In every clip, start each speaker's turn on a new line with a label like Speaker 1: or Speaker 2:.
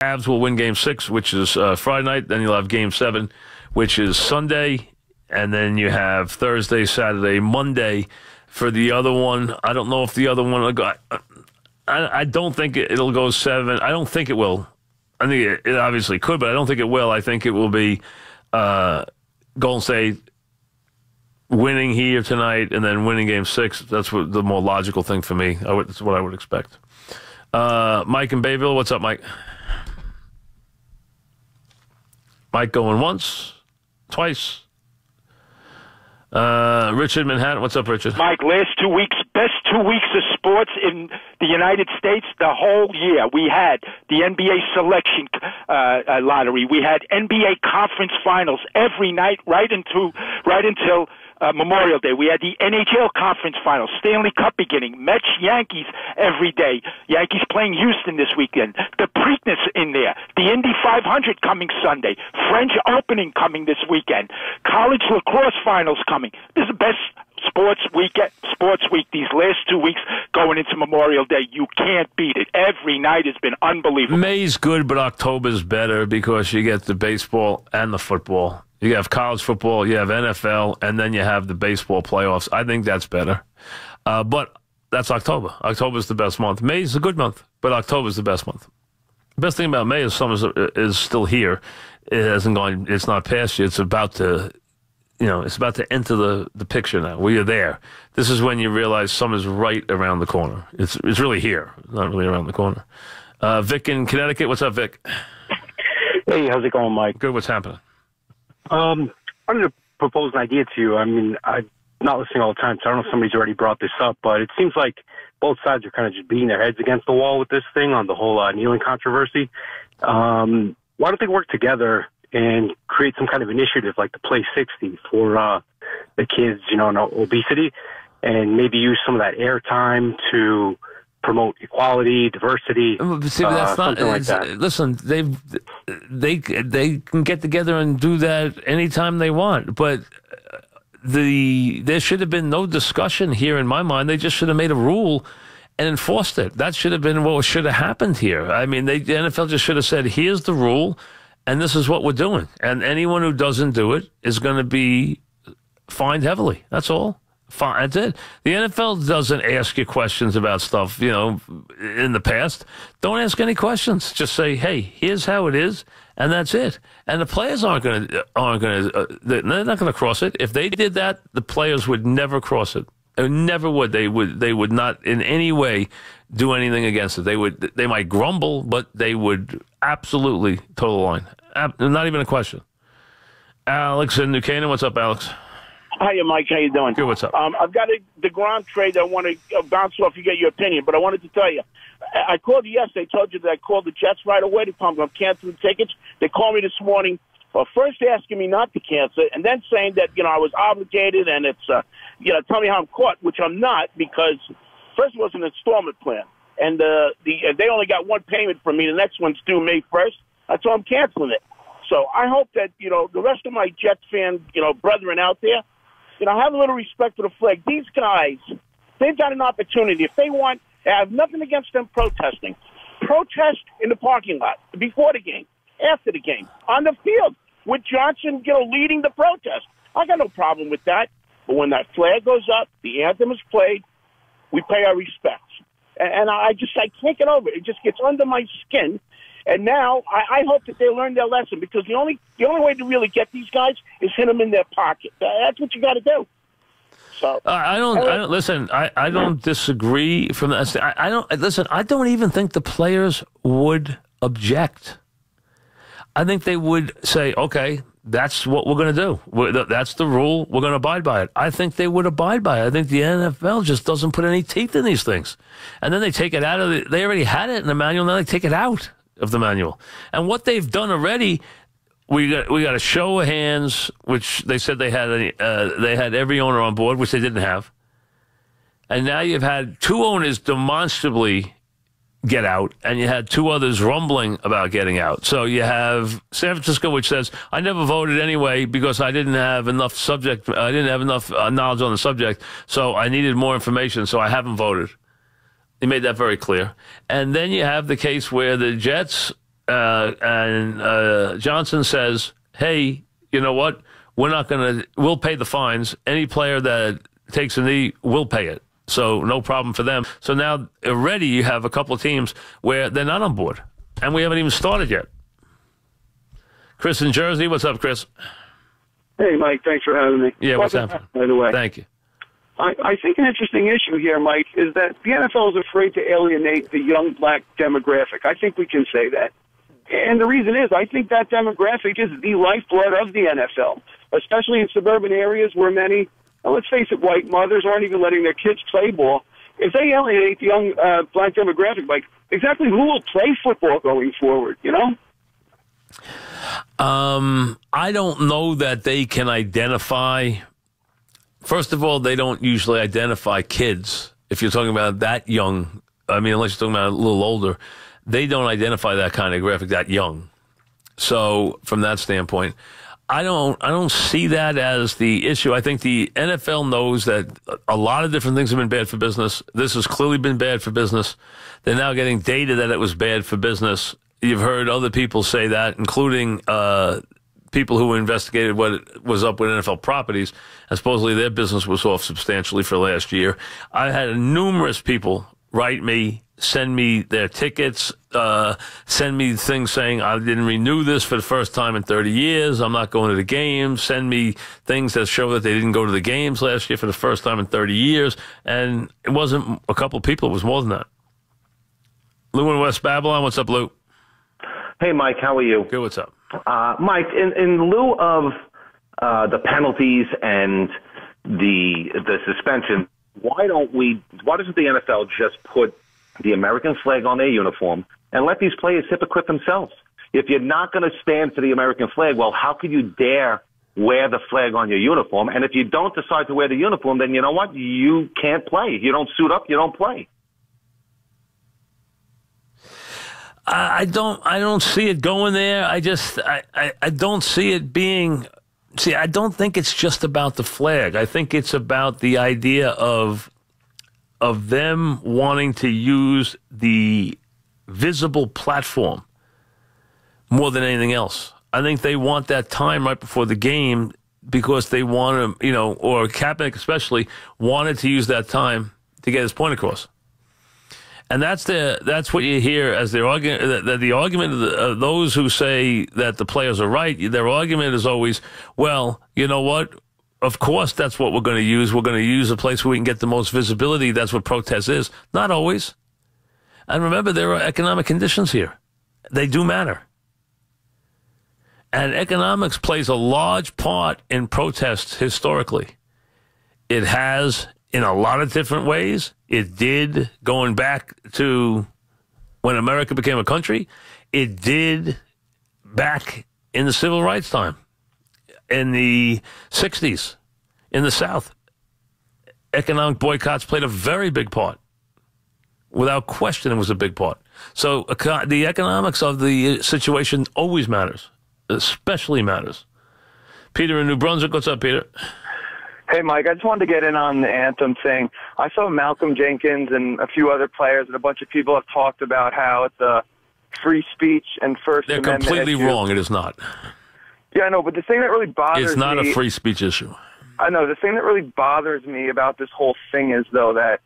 Speaker 1: Avs will win Game 6, which is Friday night. Then you'll have Game 7, which is Sunday. And then you have Thursday, Saturday, Monday for the other one. I don't know if the other one will go. I don't think it'll go 7. I don't think it will. I think it obviously could, but I don't think it will. I think it will be Golden State winning here tonight and then winning Game 6. That's what the more logical thing for me. That's what I would expect. Mike in Bayville, what's up, Mike? Mike going once, twice. Richard in Manhattan, what's up, Richard?
Speaker 2: Mike, last 2 weeks, best 2 weeks of sports in the United States the whole year. We had the NBA selection lottery. We had NBA conference finals every night right until Memorial Day. We had the NHL conference finals, Stanley Cup beginning, Mets, Yankees every day. Yankees playing Houston this weekend. The Preakness in there. The Indy 500 coming Sunday. French Opening coming this weekend. College lacrosse finals coming. This is the best sports week these last 2 weeks going into Memorial Day. You can't beat it. Every night has been unbelievable.
Speaker 1: May's good, but October's better because you get the baseball and the football. You have college football, you have NFL, and then you have the baseball playoffs. I think that's better. But that's October. October's the best month. May's a good month, but October's the best month. The best thing about May is summer is still here. It hasn't gone. It's not past you. It's about to, it's about to enter the picture now. We are there. This is when you realize summer's right around the corner. It's really here, not really around the corner. Vic in Connecticut, what's up, Vic?
Speaker 3: Hey, how's it going, Mike?
Speaker 1: Good. What's happening?
Speaker 3: I wanted to propose an idea to you. I mean, I'm not listening all the time, so I don't know if somebody's already brought this up, but it seems like both sides are kind of just beating their heads against the wall with this thing on the whole kneeling controversy. Why don't they work together and create some kind of initiative like the Play 60 for the kids, and obesity, and maybe use some of that airtime to promote equality, diversity,
Speaker 1: see, that's not,
Speaker 3: something like that.
Speaker 1: Listen, they can get together and do that anytime they want, but there should have been no discussion here in my mind. They just should have made a rule and enforced it. That should have been what should have happened here. I mean, the NFL just should have said, here's the rule, and this is what we're doing. And anyone who doesn't do it is going to be fined heavily. That's all. Fine, that's it. The NFL doesn't ask you questions about stuff, in the past. Don't ask any questions. Just say, hey, here's how it is, and that's it. And the players they're not going to cross it. If they did that, the players would never cross it. They never would. They would not in any way do anything against it. They might grumble, but they would absolutely toe the line. Not even a question. Alex in New Canaan, what's up, Alex?
Speaker 4: Hiya, Mike. How you doing?
Speaker 1: Good. What's up?
Speaker 4: I've got the Grand trade. I want to bounce off. You get your opinion, but I wanted to tell you. I called you yesterday. I told you that I called the Jets right away to come. I'm canceling tickets. They called me this morning. First asking me not to cancel it, and then saying that I was obligated, and it's tell me how I'm caught, which I'm not, because first it was an installment plan, and they only got one payment from me. The next one's due May 1st. That's why I'm canceling it. So I hope that the rest of my Jets fan brethren out there. Have a little respect for the flag. These guys, they've got an opportunity. If they want, I have nothing against them protesting. Protest in the parking lot, before the game, after the game, on the field, with Johnson, leading the protest. I got no problem with that. But when that flag goes up, the anthem is played, we pay our respects. And I can't get over it. It just gets under my skin. And now I hope that they learn their lesson, because the only way to really get these guys is hit them in their pocket. That's what you got to do. So
Speaker 1: I don't listen. I don't disagree from that. I don't listen. I don't even think the players would object. I think they would say, okay, that's what we're going to do. That's the rule. We're going to abide by it. I think they would abide by it. I think the NFL just doesn't put any teeth in these things. And then they take it out of they already had it in the manual. Now they take it out of the manual. And what they've done already, we got a show of hands, which they said they had every owner on board, which they didn't have. And now you've had two owners demonstrably get out, and you had two others rumbling about getting out. So you have San Francisco, which says, I never voted anyway because I didn't have enough knowledge on the subject, so I needed more information, so I haven't voted. He made that very clear. And then you have the case where the Jets and Johnson says, hey, you know what? We'll pay the fines. Any player that takes a knee, we'll pay it. So no problem for them. So now already you have a couple of teams where they're not on board, and we haven't even started yet. Chris in Jersey, what's up, Chris?
Speaker 5: Hey, Mike, thanks for having me.
Speaker 1: Yeah, what's happening?
Speaker 5: By the way.
Speaker 1: Thank you.
Speaker 5: I think an interesting issue here, Mike, is that the NFL is afraid to alienate the young black demographic. I think we can say that. And the reason is, I think that demographic is the lifeblood of the NFL, especially in suburban areas where many, let's face it, white mothers aren't even letting their kids play ball. If they alienate the young black demographic, Mike, exactly who will play football going forward, you know?
Speaker 1: I don't know that they can identify. First of all, they don't usually identify kids. If you're talking about that young, I mean, unless you're talking about a little older, they don't identify that kind of graphic that young. So from that standpoint, I don't see that as the issue. I think the NFL knows that a lot of different things have been bad for business. This has clearly been bad for business. They're now getting data that it was bad for business. You've heard other people say that, including people who investigated what was up with NFL properties, and supposedly their business was off substantially for last year. I had numerous people write me, send me their tickets, send me things saying I didn't renew this for the first time in 30 years, I'm not going to the games, send me things that show that they didn't go to the games last year for the first time in 30 years, and it wasn't a couple of people, it was more than that. Lou in West Babylon, what's up, Lou?
Speaker 6: Hey, Mike, how are you?
Speaker 1: Good, what's up?
Speaker 6: Mike, in lieu of the penalties and the suspension, why doesn't the NFL just put the American flag on their uniform and let these players hypocrite themselves? If you're not going to stand for the American flag, well, how could you dare wear the flag on your uniform? And if you don't decide to wear the uniform, then you know what? You can't play. If you don't suit up, you don't play.
Speaker 1: I don't see it going there. I don't see it being. See, I don't think it's just about the flag. I think it's about the idea of them wanting to use the visible platform more than anything else. I think they want that time right before the game because they want to, or Kaepernick especially wanted to use that time to get his point across. And that's what you hear as the argument of those who say that the players are right. Their argument is always, well, you know what? Of course, that's what we're going to use. We're going to use a place where we can get the most visibility. That's what protest is. Not always. And remember, there are economic conditions here. They do matter. And economics plays a large part in protests historically. It has in a lot of different ways. It did going back to when America became a country. It did back in the civil rights time. In the 60s, in the South, economic boycotts played a very big part. Without question, it was a big part. So the economics of the situation always matters, especially matters. Peter in New Brunswick, what's up, Peter?
Speaker 7: Hey, Mike, I just wanted to get in on the anthem thing. I saw Malcolm Jenkins and a few other players and a bunch of people have talked about how it's a free speech and First Amendment
Speaker 1: They're completely
Speaker 7: issue.
Speaker 1: wrong. It is not.
Speaker 7: Yeah, I know, but the thing that really bothers me...
Speaker 1: It's not a free speech issue.
Speaker 7: I know. The thing that really bothers me about this whole thing is, though, that,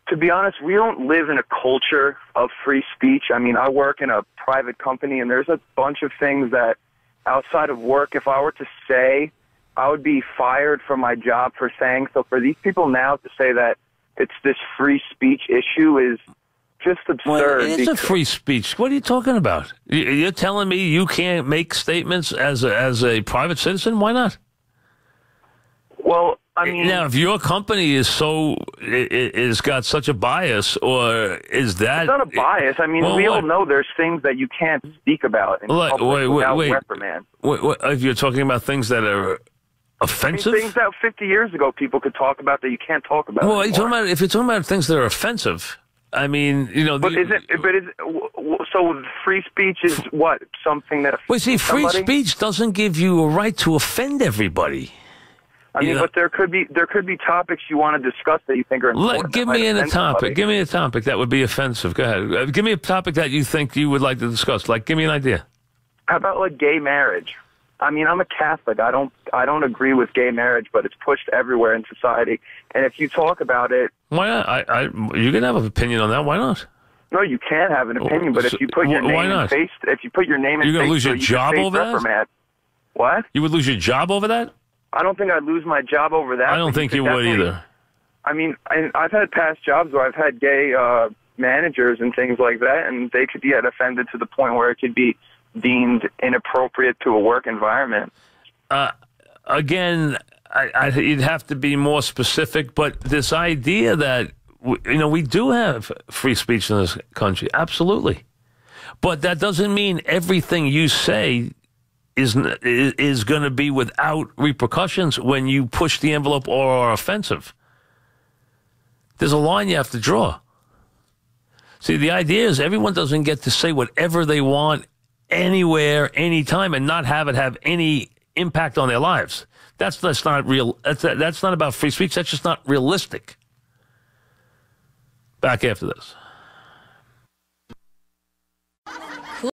Speaker 7: to be honest, we don't live in a culture of free speech. I mean, I work in a private company, and there's a bunch of things that, outside of work, if I were to say, I would be fired from my job for saying. So for these people now to say that it's this free speech issue is just absurd.
Speaker 1: Well, it's a free speech. What are you talking about? You're telling me you can't make statements as a private citizen? Why not?
Speaker 7: Well, I mean,
Speaker 1: now, if your company is is got such a bias, or is that...
Speaker 7: It's not a bias. I mean, we all know there's things that you can't speak about in public without reprimand.
Speaker 1: If you're talking about things that are offensive?
Speaker 7: I mean, things that 50 years ago people could talk about that you can't talk about anymore.
Speaker 1: If you're talking about things that are offensive, I mean,
Speaker 7: so free speech is what? Something that...
Speaker 1: Well, see, free speech doesn't give you a right to offend everybody.
Speaker 7: I mean, but there could be topics you want to discuss that you think are important.
Speaker 1: Give me a topic. Give me a topic that would be offensive. Go ahead. Give me a topic that you think you would like to discuss. Like, give me an idea.
Speaker 7: How about like gay marriage? I mean, I'm a Catholic. I don't agree with gay marriage, but it's pushed everywhere in society. And if you talk about it,
Speaker 1: why not? You can have an opinion on that. Why not?
Speaker 7: No, you can have an opinion, but if you put your name in face, if you put your name in,
Speaker 1: you're going to lose your job over
Speaker 7: that. What?
Speaker 1: You would lose your job over that?
Speaker 7: I don't think I'd lose my job over that.
Speaker 1: I don't think you would either.
Speaker 7: I mean, I've had past jobs where I've had gay managers and things like that, and they could get offended to the point where it could be deemed inappropriate to a work environment.
Speaker 1: Again, you'd have to be more specific, but this idea that, we do have free speech in this country, absolutely. But that doesn't mean everything you say is going to be without repercussions when you push the envelope or are offensive. There's a line you have to draw. See, the idea is everyone doesn't get to say whatever they want anywhere, anytime, and not have it have any impact on their lives. That's not real. That's not about free speech. That's just not realistic. Back after this.